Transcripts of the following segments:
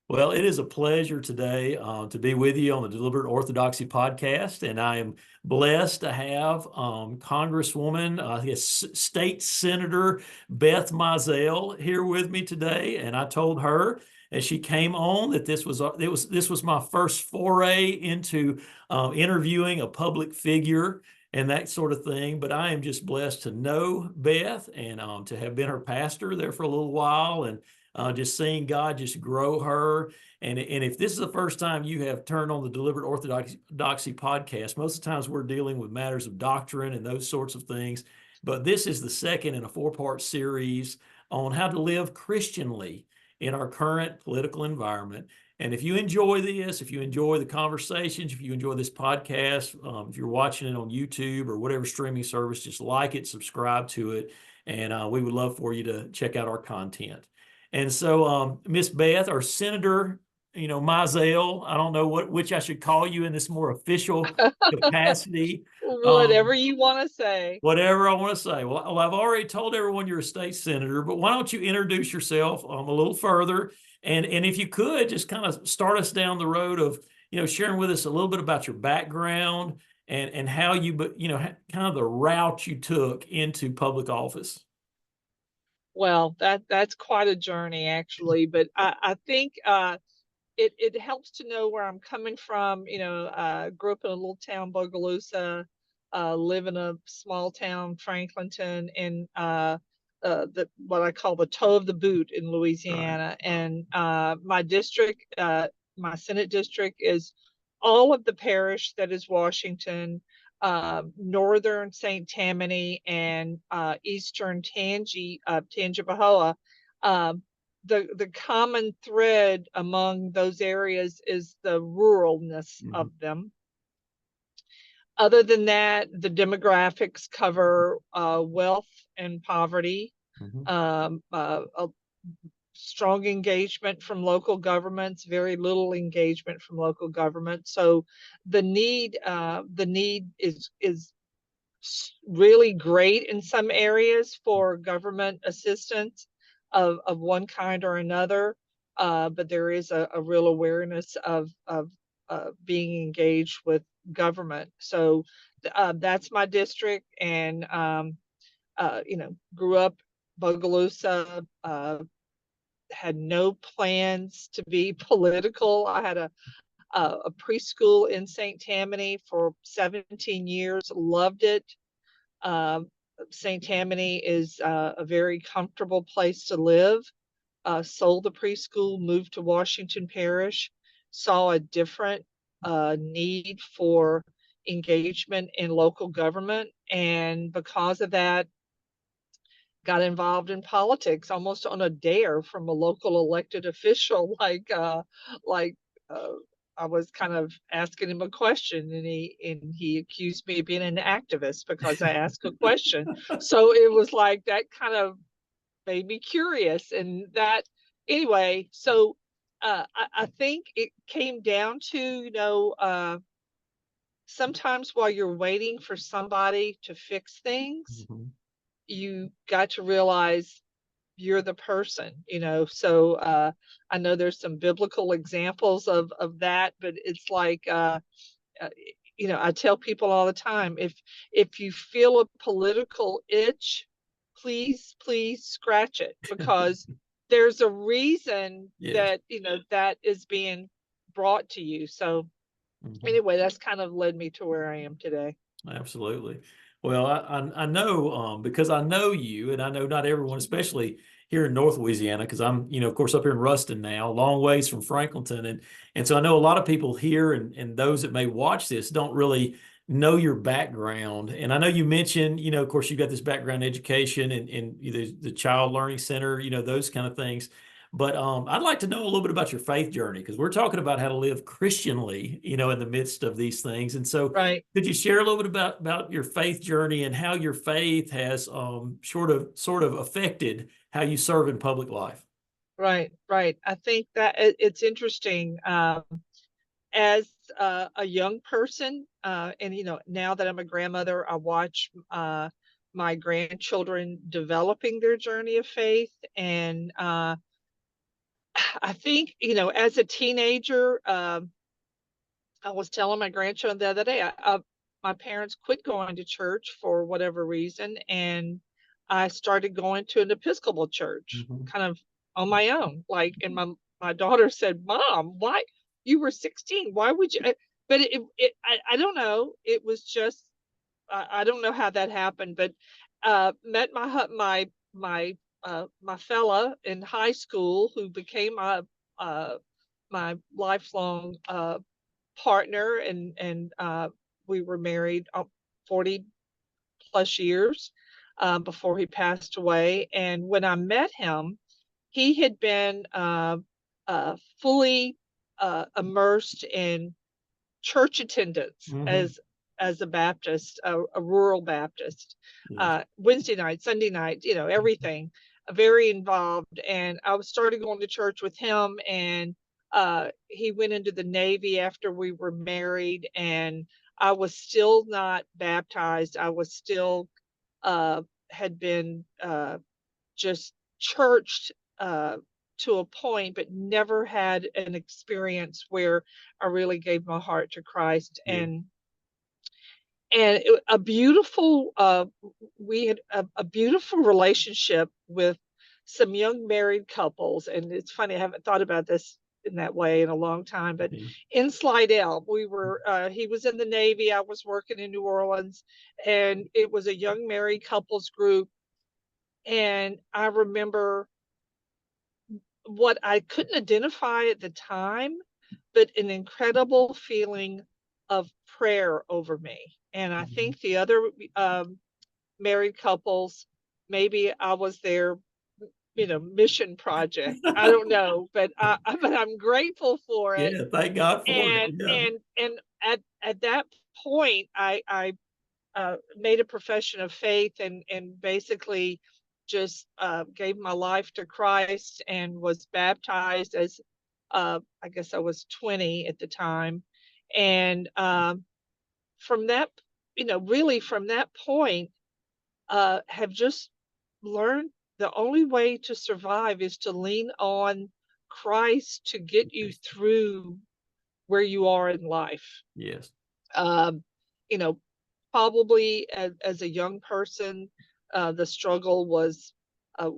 Well, it is a pleasure today to be with you on the Deliberate Orthodoxy podcast, and I am blessed to have Congresswoman, I guess, State Senator Beth Mizell here with me today. And I told her as she came on that this was my first foray into interviewing a public figure and that sort of thing. But I am just blessed to know Beth and to have been her pastor there for a little while and just seeing God just grow her. And if this is the first time you have turned on the Deliberate Orthodoxy podcast, most of the times we're dealing with matters of doctrine and those sorts of things. But this is the second in a four-part series on how to live Christianly in our current political environment. And if you enjoy this, if you enjoy the conversations, if you enjoy this podcast, if you're watching it on YouTube or whatever streaming service, just like it, subscribe to it. And we would love for you to check out our content. And so, Miss Beth or Senator, Mizell, I don't know which I should call you in this more official capacity. Whatever you want to say. Whatever I want to say. Well, I've already told everyone you're a state senator, but why don't you introduce yourself a little further? And if you could, just kind of start us down the road of, sharing with us a little bit about your background and how kind of the route you took into public office. Well, that's quite a journey, actually. But I think it helps to know where I'm coming from. Grew up in a little town, Bogalusa, live in a small town, Franklinton, and what I call the toe of the boot in Louisiana. Right. And my district, my Senate district, is all of the parish that is Washington, northern St. Tammany, and eastern Tangipahoa. The common thread among those areas is the ruralness of them. Other than that, the demographics cover wealth and poverty, a strong engagement from local governments, very little engagement from local government. So the need is really great in some areas for government assistance of one kind or another, but there is a real awareness of being engaged with government. So that's my district, and grew up Bogalusa. Had no plans to be political. I had a preschool in St. Tammany for 17 years, loved it. St. Tammany is a very comfortable place to live. Sold the preschool, moved to Washington Parish, saw a different need for engagement in local government. And because of that, got involved in politics almost on a dare from a local elected official, like I was kind of asking him a question, and he accused me of being an activist because I asked a question. So it was like that kind of made me curious, and that anyway. So I think it came down to sometimes while you're waiting for somebody to fix things, you got to realize you're the person. So I know there's some biblical examples of that, but it's like I tell people all the time, if you feel a political itch, please scratch it, because there's a reason that that is being brought to you. So anyway, that's kind of led me to where I am today. Absolutely. Well, I know because I know you, and I know not everyone, especially here in North Louisiana, because I'm, of course, up here in Ruston now, a long ways from Franklinton. And so I know a lot of people here and those that may watch this don't really know your background. And I know you mentioned, of course, you got this background in education and the Child Learning Center, those kind of things. But I'd like to know a little bit about your faith journey, because we're talking about how to live Christianly, in the midst of these things. And so could you share a little bit about your faith journey and how your faith has sort of affected how you serve in public life? Right. I think that it's interesting. As a young person, and now that I'm a grandmother, I watch my grandchildren developing their journey of faith, and I think, as a teenager, I was telling my grandchildren the other day, my parents quit going to church for whatever reason, and I started going to an Episcopal church, Mhm. kind of on my own. Like, and my daughter said, "Mom, why you were 16? Why would you?" But I don't know. It was just I don't know how that happened, but met my fella in high school who became uh, my lifelong partner, and we were married 40 plus years before he passed away. And when I met him, he had been fully immersed in church attendance Mhm. as a Baptist, a rural Baptist, Yes. Wednesday night, Sunday night, everything, very involved. And I was started going to church with him, and he went into the Navy after we were married, and I was still not baptized. I was still had been just churched to a point, but never had an experience where I really gave my heart to Christ. Yeah. And a beautiful, we had a beautiful relationship with some young married couples. And it's funny, I haven't thought about this in that way in a long time, but Yeah. in Slidell, he was in the Navy, I was working in New Orleans, and it was a young married couples group. And I remember what I couldn't identify at the time, but an incredible feeling of prayer over me. And I Mhm. think the other married couples, maybe I was their, mission project. I don't know, but but I'm grateful for it. Yeah, thank God for it. And Yeah. and at that point, I made a profession of faith, and basically just gave my life to Christ and was baptized as I guess I was 20 at the time. And from that, really from that point, have just learned the only way to survive is to lean on Christ to get you Yes. through where you are in life. Yes. Um, you know, Probably as a young person, the struggle was uh,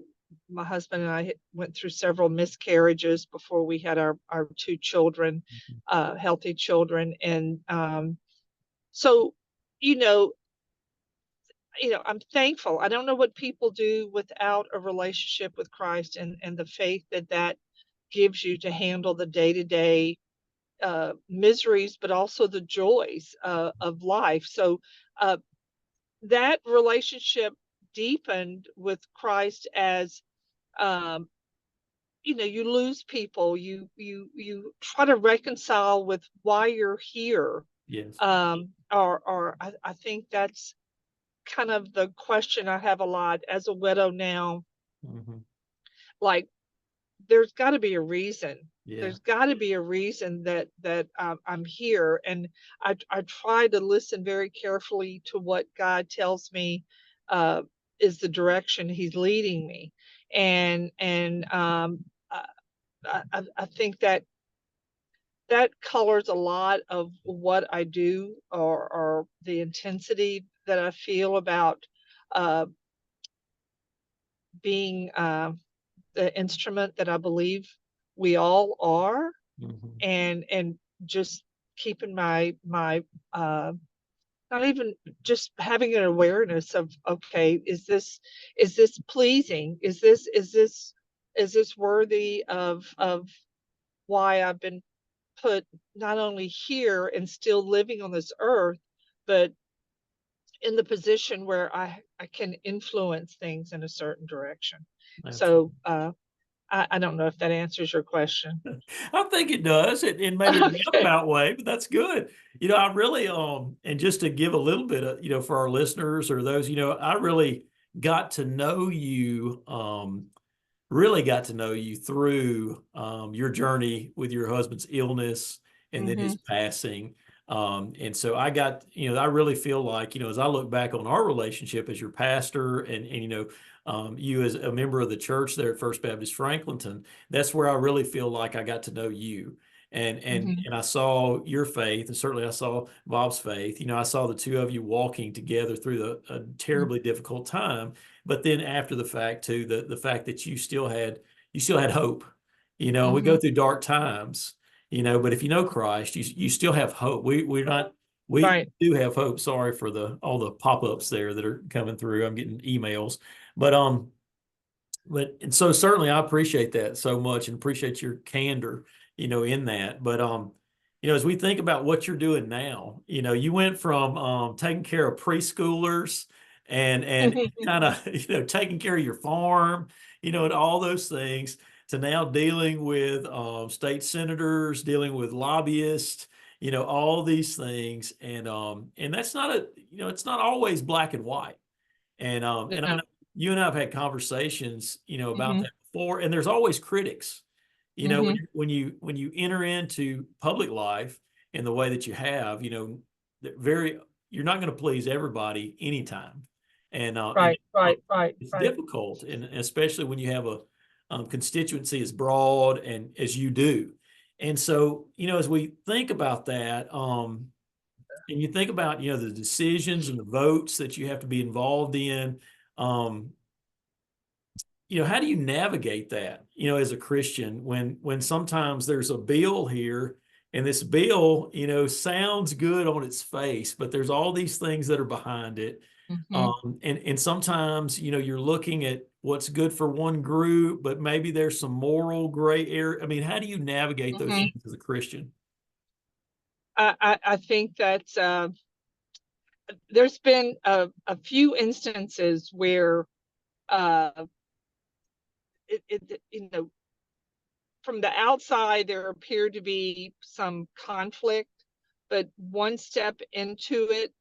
my husband and I went through several miscarriages before we had our two children, Mhm. healthy children. And so, you know, I'm thankful. I don't know what people do without a relationship with Christ, and the faith that gives you to handle the day to day miseries, but also the joys of life. So, uh, that relationship deepened with Christ as um, you lose people, you try to reconcile with why you're here. Yes. Or I think that's kind of the question I have a lot as a widow now. Mhm. Like, there's got to be a reason. Yeah. There's got to be a reason that I'm here, and I try to listen very carefully to what God tells me uh, is the direction He's leading me, and I think that colors a lot of what I do, or the intensity that I feel about uh, being the instrument that I believe we all are, Mhm. and just keeping my uh not even just having an awareness of, okay, is this pleasing, is this worthy of why I've been put not only here and still living on this earth, but in the position where I can influence things in a certain direction. So Absolutely. I don't know if that answers your question. I think it does in maybe a Okay. roundabout way, but that's good. I really, and just to give a little bit of, for our listeners or those, I really got to know you, really got to know you through your journey with your husband's illness and then his Mhm. passing. And so I got, I really feel like, as I look back on our relationship as your pastor and you as a member of the church there at First Baptist Franklinton, that's where I really feel like I got to know you. And and Mhm. and I saw your faith, and certainly I saw Bob's faith. I saw the two of you walking together through a Mhm. terribly difficult time. But then after the fact too, the fact that you still had hope. We go Mhm. through dark times, but if you know Christ, you still have hope. We're not we Right. do have hope. Sorry for all the pop-ups there that are coming through. I'm getting emails. But and so certainly I appreciate that so much and appreciate your candor, in that. But as we think about what you're doing now, you went from taking care of preschoolers and kind of, taking care of your farm, and all those things to now dealing with state senators, dealing with lobbyists, all these things. And that's not it's not always black and white. And I No. know you and I have had conversations, about Mhm. that before, and there's always critics. When Mhm. you when you when you enter into public life in the way that you have, very you're not going to please everybody anytime, and Right. Right. Right. it's Right. difficult, and especially when you have a constituency as broad and as you do. And so, as we think about that, and you think about, the decisions and the votes that you have to be involved in, um, how do you navigate that, as a Christian when sometimes there's a bill here and this bill, sounds good on its face, but there's all these things that are behind it. Mhm. And sometimes, you're looking at what's good for one group, but maybe there's some moral gray area. I mean, how do you navigate those Mhm. things as a Christian? I think that there's been a few instances where uh, from the outside there appeared to be some conflict, but one step into it,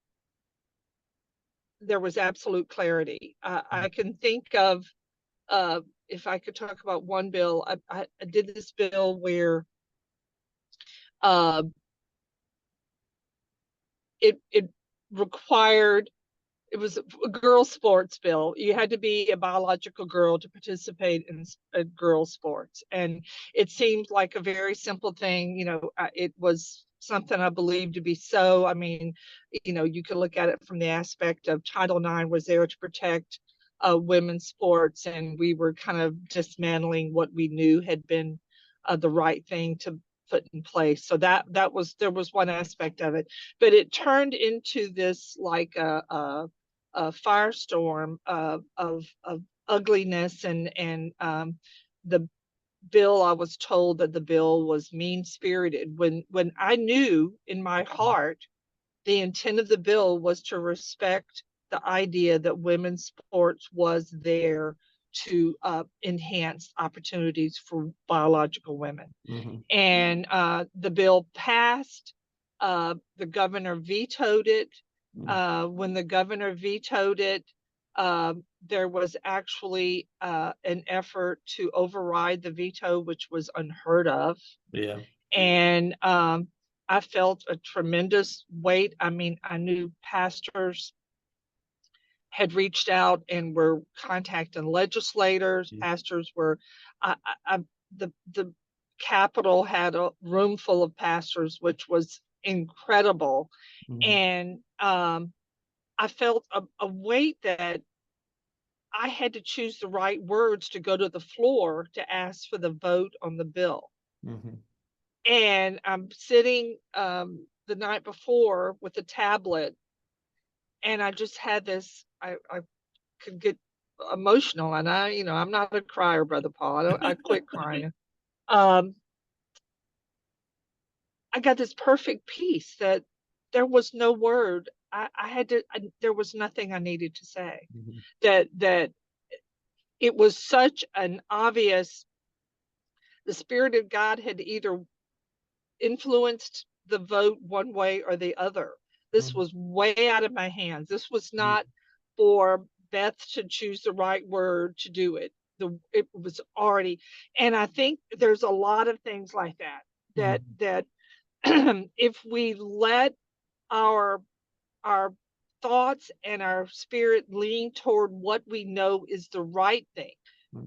there was absolute clarity. I can think of, uh, if I could talk about one bill, I did this bill where uh, it required, it was a girl sports bill. You had to be a biological girl to participate in girl sports. And it seemed like a very simple thing. It was something I believed to be so. I mean, you could look at it from the aspect of Title IX was there to protect women's sports, and we were kind of dismantling what we knew had been the right thing to put in place. So that was, there was one aspect of it, but it turned into this like a firestorm of ugliness, and the bill, I was told that the bill was mean spirited when I knew in my heart the intent of the bill was to respect the idea that women's sports was there to enhance opportunities for biological women. Mm-hmm. And the bill passed. The governor vetoed it. When the governor vetoed it, there was actually an effort to override the veto, which was unheard of. Yeah. And I felt a tremendous weight. I mean, I knew pastors had reached out and were contacting legislators. Yeah. Pastors were, the Capitol had a room full of pastors, which was incredible. Mhm. And I felt a weight that I had to choose the right words to go to the floor to ask for the vote on the bill. Mhm. And I'm sitting the night before with a tablet, and I just had this. I could get emotional, and I'm not a crier, Brother Paul. I quit crying. Um, I got this perfect peace that there was no word. I had to. There was nothing I needed to say. Mhm. That it was such an obvious. The Spirit of God had either influenced the vote one way or the other. This Mhm. was way out of my hands. This was Mhm. not for Beth to choose the right word to do it. It was already, and I think there's a lot of things like that that Mhm. that if we let our our thoughts and our spirit lean toward what we know is the right thing,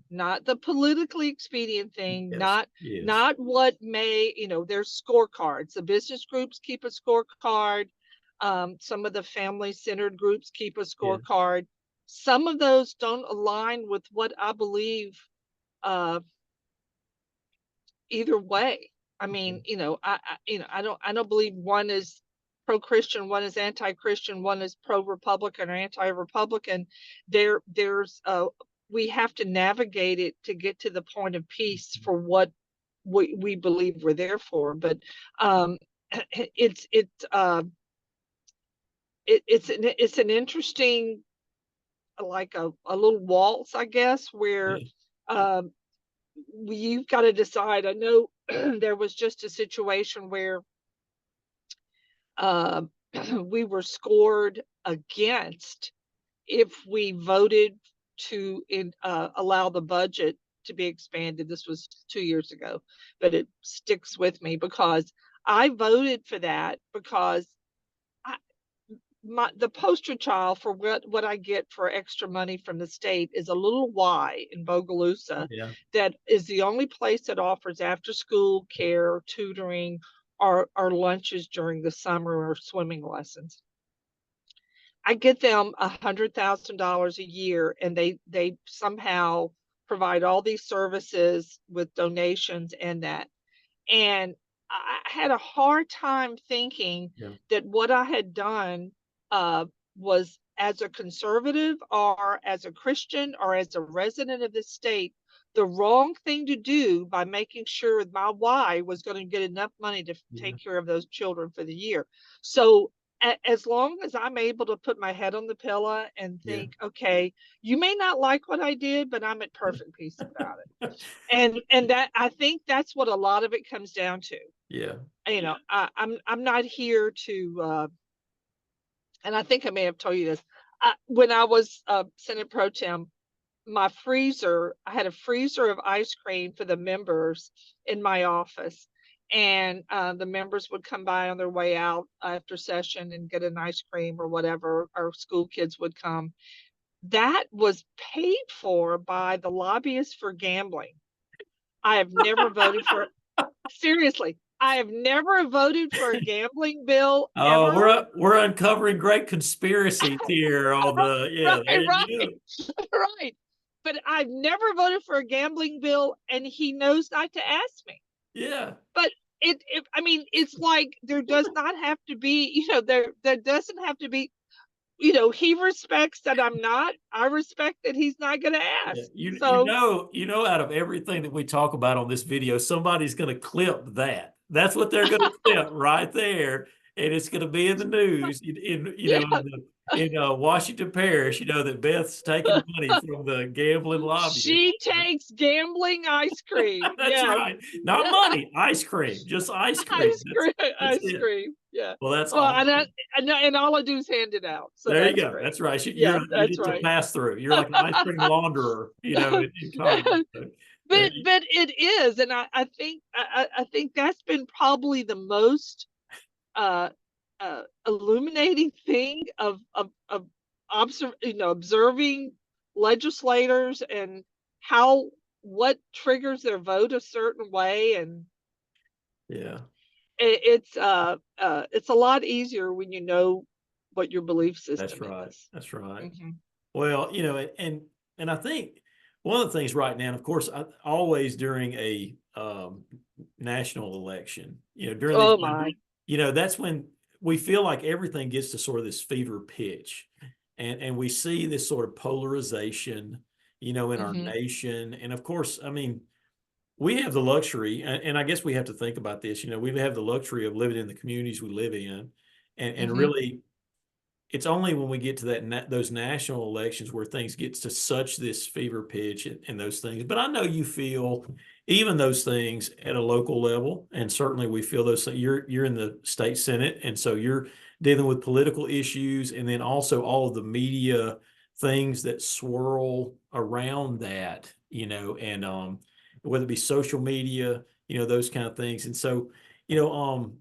not the politically expedient thing, Yes. Yes. not what may, there's scorecards. The business groups keep a scorecard. Some of the family centered groups keep a Yeah. scorecard. Some of those don't align with what I believe, uh, either way. I mean, I don't believe one is pro-Christian, one is anti-Christian, one is pro-Republican or anti-Republican. There's we have to navigate it to get to the point of peace for what we believe we're there for. But um, it's it's an interesting, like a little waltz, I guess, where Yeah. um, you've got to decide. I know there was just a situation where uh, we were scored against if we voted to allow the budget to be expanded. This was 2 years ago, but it sticks with me because I voted for that because I, the poster child for what I get for extra money from the state is a little Y in Bogalusa Yeah. that is the only place that offers after school care, tutoring, or lunches during the summer or swimming lessons. I get them $100,000 a year, and they somehow provide all these services with donations and that. And I had a hard time thinking Yeah. that what I had done uh, was, as a conservative or as a Christian or as a resident of the state, the wrong thing to do by making sure my Y was going to get enough money to Yeah. take care of those children for the year. So as long as I'm able to put my head on the pillow and Yeah. think, okay, you may not like what I did, but I'm at perfect peace about it. And that, I think that's what a lot of it comes down to. Yeah. I'm not here to and I think I may have told you this. When I was Senate Pro Tem, I had a freezer of ice cream for the members in my office. And the members would come by on their way out after session and get an ice cream or whatever. Our school kids would come. That was paid for by the lobbyists for gambling. I have never voted for, seriously, I have never voted for a gambling bill Oh, ever. we're uncovering great conspiracies here on the, yeah, there Right, you right, go. right. But I've never voted for a gambling bill, and he knows not to ask me. Yeah. But I mean, it's like there does not have to be, there doesn't have to be, he respects that I'm not. I respect that he's not going to Yeah. ask. You So out of everything that we talk about on this video, somebody's going to clip that. That's what they're going to clip right there, and it's going to be in the news yeah, in Washington Parish. That Beth's taking money from the gambling lobbyist. she takes gambling ice cream. That's Yes, right. Not money, ice cream, just ice cream. ice cream, That's ice it. cream. Yeah. Well, that's Well, and awesome. and all I do is hand it out. So There you that's go. great. That's right. Yeah, You're that's just a right. pass through. You're like an ice cream launderer, in Congress. So, there But it is, and I think that's been probably the most uh, illuminating thing of observing legislators and how what triggers their vote a certain way. And yeah, it's a lot easier when you know what your belief that's system right. is. That's right. Hmm. Well, and I think one of the things right now, and of course, always during a national election, during these, Oh my. that's when we feel like everything gets to sort of this fever pitch, and we see this sort of polarization, in our Hmm. nation, and of course, I mean, we have the luxury, and I guess we have to think about this. We have the luxury of living in the communities we live in, and Hmm. really it's only when we get to those national elections where things get to such this fever pitch and those things. But I know you feel even those things at a local level, and certainly we feel those things. You're in the state senate, and so you're dealing with political issues, and then also all of the media things that swirl around that, and whether it be social media, those kind of things. And so, you know, um,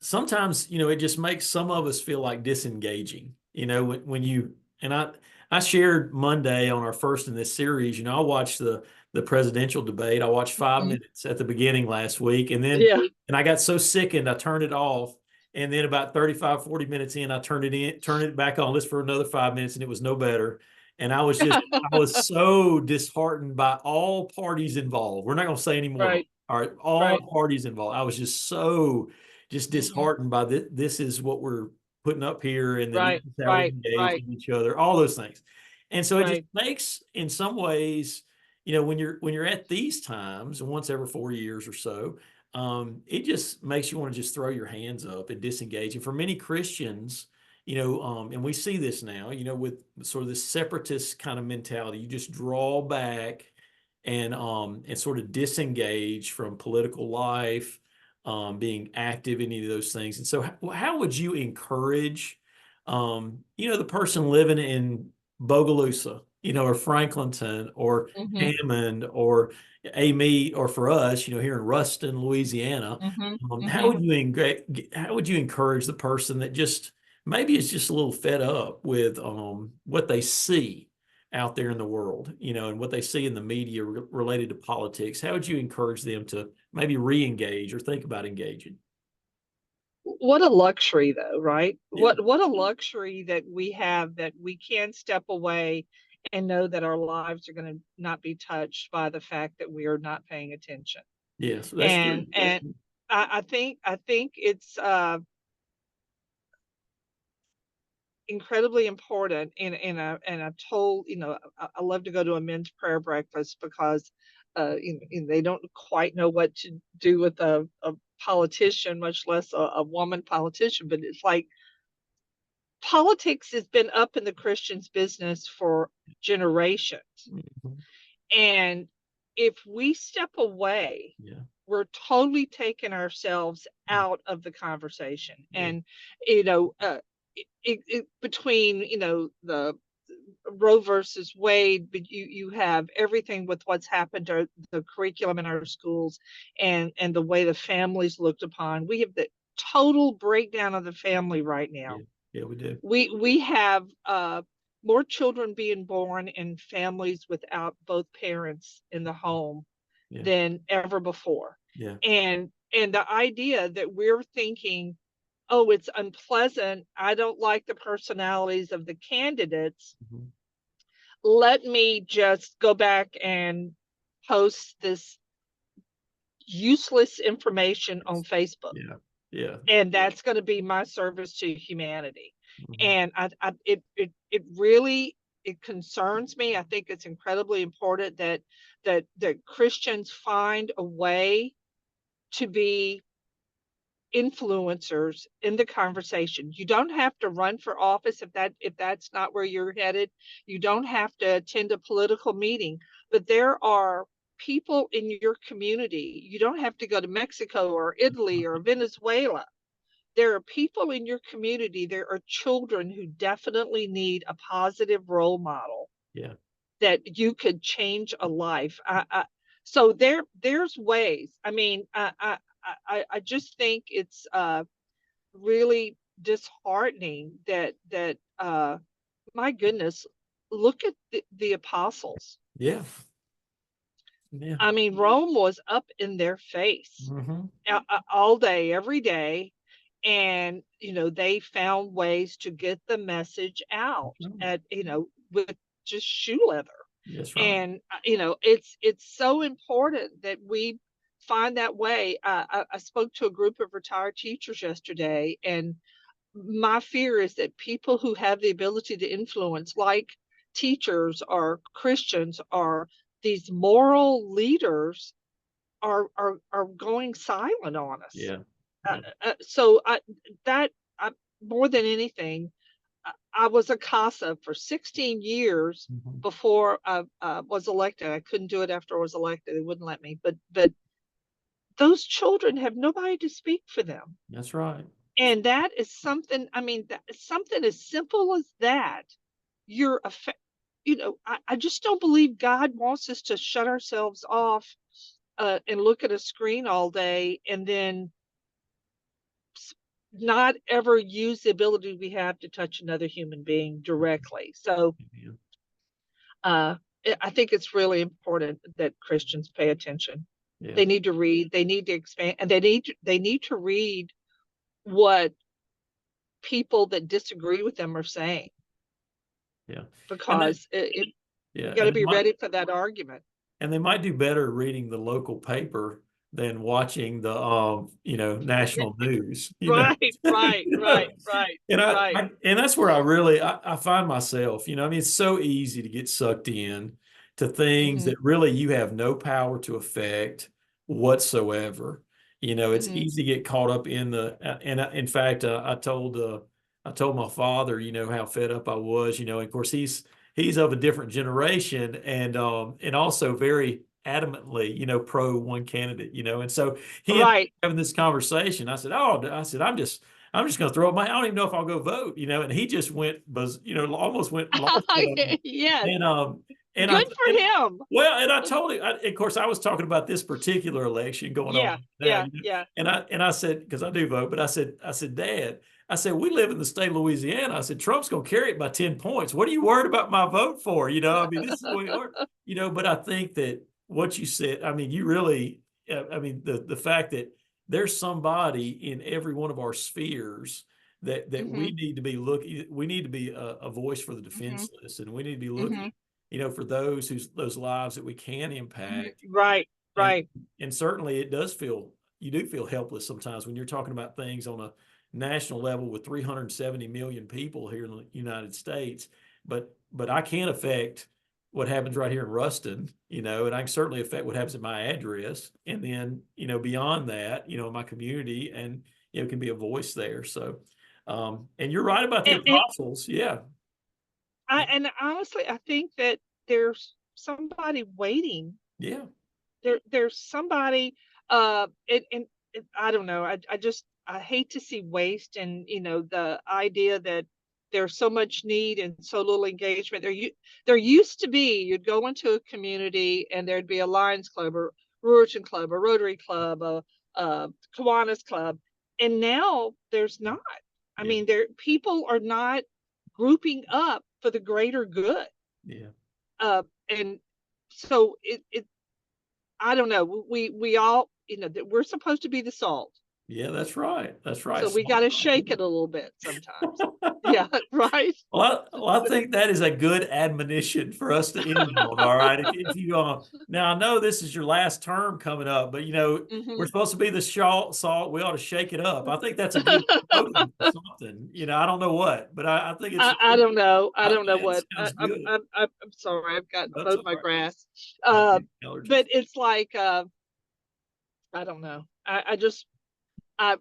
sometimes, it just makes some of us feel like disengaging, when you, and I shared Monday on our first in this series, I watched the presidential debate. I watched 5 minutes at the beginning last week, Yeah. and I got so sickened, I turned it off. And then about 35, 40 minutes in, I turned it back on, list for another 5 minutes, and it was no better. And I was so disheartened by all parties involved. We're not going to say anymore. Right. All right, all Right. parties involved. I was just Hmm. disheartened by this is what we're putting up here, and then this Right. is how we Right. engage Right. with each other, all those things. And so it just Right. makes, in some ways, when you're at these times, once every 4 years or so, it just makes you want to just throw your hands up and disengage. And for many Christians, and we see this now, with sort of this separatist kind of mentality, you just draw back and sort of disengage from political life, being active in any of those things. And so, how would you encourage, the person living in Bogalusa, or Franklinton or Hmm. Hammond or Amite, or for us, here in Ruston, Louisiana, Hmm. how Hmm. would you encourage the person that just maybe is just a little fed up with what they see out there in the world, and what they see in the media related to politics? How would you encourage them to maybe re-engage or think about engaging? What a luxury, though, right? Yeah, What a luxury that we have, that we can step away and know that our lives are going to not be touched by the fact that we are not paying attention. yes, that's true. And I think it's incredibly important. And I've told, I love to go to a men's prayer breakfast because they don't quite know what to do with a politician, much less a woman politician. But it's like politics has been up in the Christian's business for generations. Mhm. And if we step away, Yeah, we're totally taking ourselves out of the conversation. yeah, And, between, the Roe versus Wade, but you have everything with what's happened to the curriculum in our schools, and the way the families looked upon. We have the total breakdown of the family right yeah, now. yeah, we do. We have more children being born in families without both parents in the home Yeah, than ever before. yeah, And the idea that we're thinking, oh, it's unpleasant, I don't like the personalities of the candidates, mhm, let me just go back and post this useless information on Facebook, yeah, yeah, and that's going to be my service to humanity. mhm, And it really, it concerns me. I think it's incredibly important that Christians find a way to be influencers in the conversation. You don't have to run for office if that's not where you're headed. You don't have to attend a political meeting, but there are people in your community. You don't have to go to Mexico or Italy or Venezuela. There are people in your community. There are children who definitely need a positive role model, yeah, that you could change a life. So there's ways. I mean, I just think it's really disheartening that my goodness, look at the apostles. yeah, yeah, I mean, Rome was up in their face hmm, all day, every day, and they found ways to get the message out at with just shoe leather. that's right. And it's so important that we find that way. I spoke to a group of retired teachers yesterday, and my fear is that people who have the ability to influence, like teachers or Christians or these moral leaders, are going silent on us. Yeah, Uh, yeah, so that I, more than anything, I was a CASA for 16 years mhm, before I was elected. I couldn't do it after I was elected; they wouldn't let me. But those children have nobody to speak for them, that's right. and that is something. I mean, something as simple as that. You're a, I just don't believe God wants us to shut ourselves off and look at a screen all day and then not ever use the ability we have to touch another human being directly. So Yeah. uh, I think it's really important that Christians pay attention. Yeah. They need to read, they need to expand, and they need to read what people that disagree with them are saying, Yeah. And that, because yeah. you got to be ready for that argument. And they might do better reading the local paper than watching the national news, Right, right, You know? right, right, And right. and that's where I really I find myself, I mean, it's so easy to get sucked in to things Hmm. that really you have no power to affect whatsoever. It's Hmm. easy to get caught up in in fact, I told my father, how fed up I was, and of course he's of a different generation and also very adamantly, pro one candidate, and so he and I Right. were having this conversation. I said, I'm just going to throw up I don't even know if I'll go vote, and he just went, almost went lost on me. Yes. And, and I, Good for and, him. well, and I told him, of course, I was talking about this particular election going on Yeah, right now, yeah, yeah. and I said, because I do vote, but I said, Dad, I said, we live in the state of Louisiana. I said, Trump's going to carry it by 10 points. What are you worried about my vote for? I mean, this is what we are, but I think that what you said, I mean, you really, I mean, the fact that there's somebody in every one of our spheres that Hmm. we need to be looking, we need to be a voice for the Hmm. defenseless, and we need to be looking, Hmm. for those lives that we can Hmm. impact. Right, And right. certainly you do feel helpless sometimes when you're talking about things on a national level with 370 million people here in the United States. But I can't affect what happens right here in Ruston, and I can certainly affect what happens at my address. And then, beyond that, my community, and can be a voice there. So and you're right about the And apostles. Yeah. and honestly, I think that there's somebody waiting. Yeah. There's somebody, and I don't know. I hate to see waste, and the idea that there's so much need and so little engagement. There used to be, you'd go into a community and there'd be a Lions Club, or Ruritan Club, a Rotary Club, a Kiwanis Club, and now there's not. I Yeah. mean, people are not grouping up for the greater good. Yeah. And so I don't know. We all, that we're supposed to be the salt. Yeah, that's right. That's right. So we got to shake it a little bit sometimes. Yeah, right. Well, I think that is a good admonition for us to end on. All right. If you now I know this is your last term coming up, but we're Hmm. supposed to be the salt. We ought to shake it up. I think that's a good slogan for something. I don't know what, but I think it's I don't know. I don't know it what. sounds good. I'm sorry. I've got That's mowed all my right. grass. I Uh, get allergies. but it's like, I don't know. I just I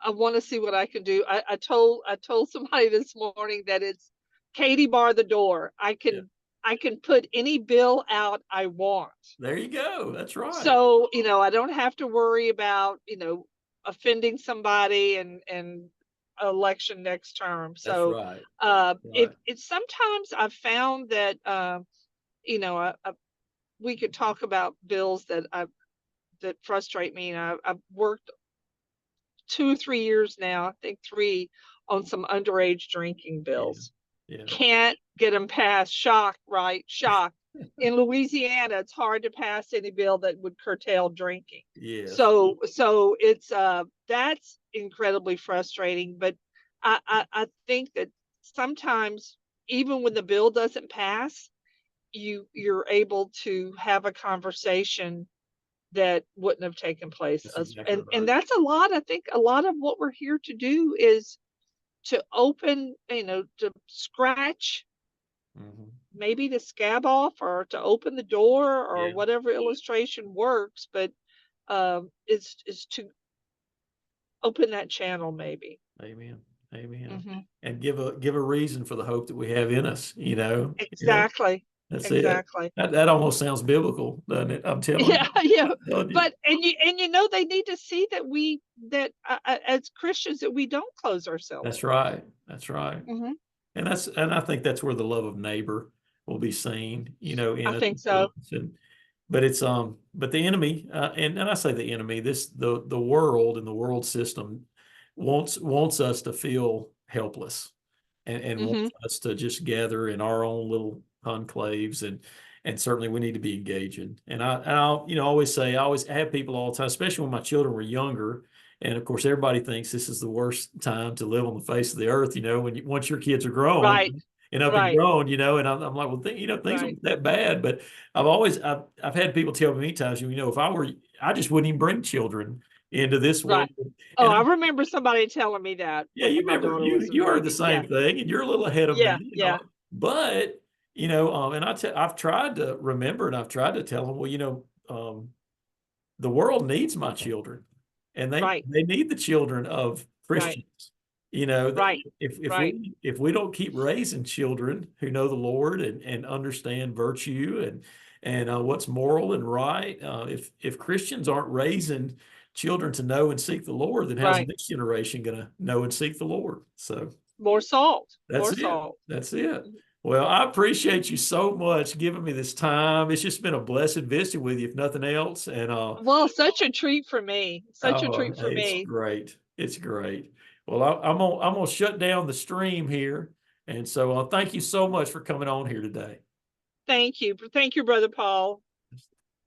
want to see what I can do. I told somebody this morning that it's Katie bar the door. Yeah. I can put any bill out I want. There you go. That's right. So, I don't have to worry about, offending somebody and election next term. That's So, right. it Right. it's sometimes I've found that, we could talk about bills that frustrate me. And I've worked 2 or 3 years now, I think three, on some underage drinking Yeah. bills. Yeah. Can't get them passed. Shock, right? Shock. In Louisiana, it's hard to pass any bill that would curtail drinking. Yes. So it's that's incredibly frustrating. But I think that sometimes, even when the bill doesn't pass, you're able to have a conversation that wouldn't have taken place. That's exactly And right. that's a lot. I think a lot of what we're here to do is to open, to scratch, Hmm. maybe to scab off, or to open the door, or Yeah. whatever illustration works. But is to open that channel, maybe. Amen. Amen. Hmm. And give a reason for the hope that we have in us, Yeah, Exactly. that's it. Exactly. That almost sounds biblical, doesn't it? I'm telling Yeah, yeah. you. I'm telling you. But they need to see that as Christians, that we don't close ourselves That's off. right. That's right. Hmm. And I think that's where the love of neighbor will be seen, in I us. think so. But it's but the enemy, and I say the enemy, the world and the world system wants us to feel helpless, and Hmm. wants us to just gather in our own little conclaves, and certainly we need to be engaging. And I'll always say, I always have people all the time, especially when my children were younger. And of course, everybody thinks this is the worst time to live on the face of the earth. Once your kids are grown Right. and up and Right. grown, and I'm like, well, things Right. aren't that bad. But I've had people tell me many times, if I were, I just wouldn't even bring children into this Right. world. Oh, And I remember somebody telling me that yeah, you when my remember daughter was a you heard the baby. Yeah. same thing, and you're a little ahead of Yeah. me. Yeah. But and I've tried to remember, and I've tried to tell them, well, the world needs my children, and they Right. they need the children of Right. Christians. Right. Right. If we don't keep raising children who know the Lord and understand virtue and what's moral and right, if Christians aren't raising children to know and seek the Lord, then how's the Right. next generation going to know and seek the Lord? So More salt. that's More it. salt. That's it. Well, I appreciate you so much giving me this time. It's just been a blessed visiting with you, if nothing else. And Well, such a treat for me. Such a oh, treat for it's me. great. It's great. Well, I'm gonna shut down the stream here, and so thank you so much for coming on here today. Thank you. Thank you, Brother Paul.